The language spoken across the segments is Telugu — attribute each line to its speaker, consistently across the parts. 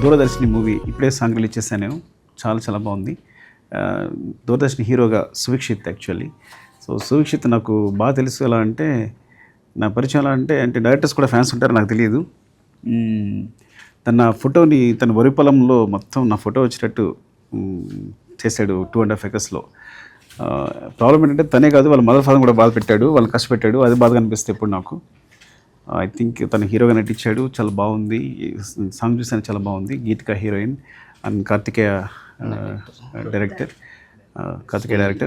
Speaker 1: దూరదర్శిని మూవీ ఇప్పుడే సాంగ్ రిలీజ్ చేశాను నేను. చాలా చాలా బాగుంది. దూరదర్శిని హీరోగా సువిక్షిత్ యాక్చువల్లీ. సో సువిక్షిత్ నాకు బాగా తెలుసు. ఎలా అంటే నా పరిచయం ఎలా అంటే డైరెక్టర్స్ కూడా ఫ్యాన్స్ ఉంటారు నాకు తెలియదు. తన ఫోటోని తన వరి పొలంలో మొత్తం నా ఫోటో వచ్చేటట్టు చేశాడు 2.5 acresలో. ప్రాబ్లం ఏంటంటే తనే కాదు వాళ్ళ మదర్ ఫాదర్ కూడా బాధ పెట్టాడు, వాళ్ళని కష్టపెట్టాడు. అది బాధగా అనిపిస్తే ఇప్పుడు నాకు. ఐ థింక్ తన హీరోగా నటించాడు, చాలా బాగుంది. సాంగ్ చూసాను, చాలా బాగుంది. Geethika heroine and Karthikeya director.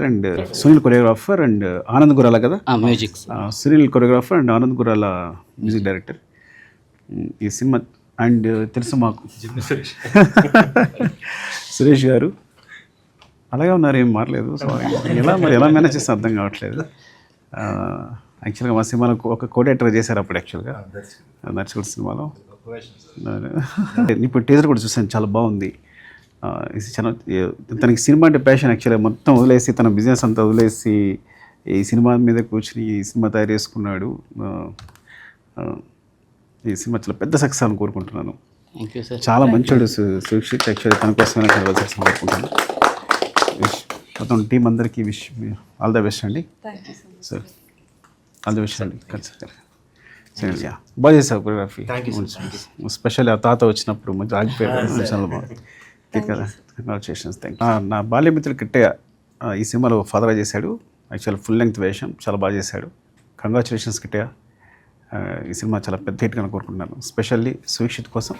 Speaker 1: And Sunil choreographer and Anand Gurala కదా
Speaker 2: music.
Speaker 1: Sunil choreographer and Anand Gurala music director. ఈ సినిమా అండ్ తెలుసు మాకు సురేష్ గారు అలాగే ఉన్నారు, ఏం మారలేదు. సో ఎలా మేనేజ్ చేస్తే అర్థం కావట్లేదు. యాక్చువల్గా మా సినిమాలో ఒక కోడేటర్ చేశారు అప్పుడు యాక్చువల్గా నర్చుకుడు సినిమాలో. ఇప్పుడు టీజర్ కూడా చూసాను, చాలా బాగుంది. తనకి సినిమా అంటే ప్యాషన్ యాక్చువల్గా. మొత్తం వదిలేసి తన బిజినెస్ అంతా వదిలేసి ఈ సినిమా మీద కూర్చుని ఈ సినిమా తయారు చేసుకున్నాడు. ఈ సినిమా చాలా పెద్ద సక్సెస్ అని కోరుకుంటున్నాను. చాలా మంచోడు సురక్షిత్. యాక్చువల్లీ తన కోసమైనా చాలా సక్సెస్ కోరుకుంటున్నాను. మొత్తం టీం అందరికీ విష్ ఆల్ ద బెస్ట్ అండి. సార్ ఆల్ ద బెస్ట్ అండి. బాగా చేశారు కొరియోగ్రఫీ. స్పెషల్ ఆ తాత వచ్చినప్పుడు మంచి ఆగిపోయాడు, చాలా బాగుంది కదా. Congratulations, thank you. నా బాల్యమిత్రుడు కిట్టయ్య ఈ సినిమాలో ఫాదర్గా చేశాడు. యాక్చువల్ ఫుల్ లెంగ్త్ వేషం, చాలా బాగా చేశాడు. కంగ్రాచులేషన్స్ కిట్టయ్య. ఈ సినిమా చాలా పెద్ద హిట్గా కోరుకుంటున్నాను, స్పెషల్లీ సువిక్షిత్ కోసం.